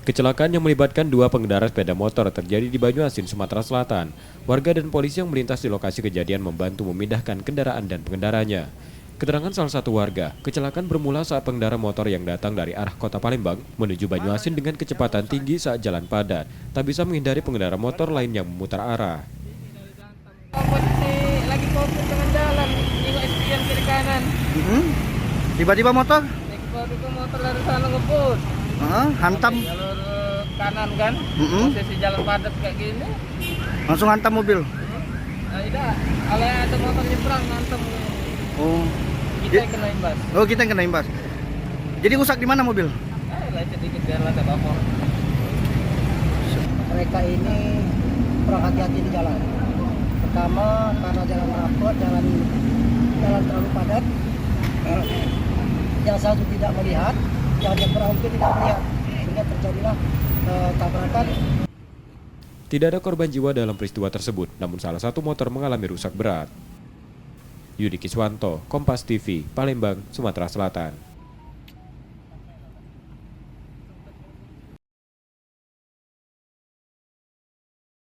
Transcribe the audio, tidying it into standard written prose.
Kecelakaan yang melibatkan dua pengendara sepeda motor terjadi di Banyuasin, Sumatera Selatan. Warga dan polisi yang melintas di lokasi kejadian membantu memindahkan kendaraan dan pengendaranya. Keterangan salah satu warga, kecelakaan bermula saat pengendara motor yang datang dari arah kota Palembang menuju Banyuasin dengan kecepatan tinggi saat jalan padat, tak bisa menghindari pengendara motor lain yang memutar arah. Posisi lagi fokus dengan jalan, nengok spion kiri kanan. Tiba-tiba motor Tiba-tiba motor dari sana ngebut. hantam, Jalur kanan kan, posisi jalan padat kayak gini. langsung hantam mobil. Nah, tidak, kalau ada motor nyebrang ngantem. Oh, Kita yang kena imbas. oh kita yang kena imbas. Jadi rusak di mana mobil? Lecet dikit biar ada bapor. Mereka ini kurang hati-hati di jalan. Pertama karena jalan rapot, jalan terlalu padat. Yang satu tidak melihat, yang nyebrang itu tidak melihat, sehingga terjadilah tabrakan. Tidak ada korban jiwa dalam peristiwa tersebut, namun salah satu motor mengalami rusak berat. Yudi Kiswanto, Kompas TV, Palembang, Sumatera Selatan.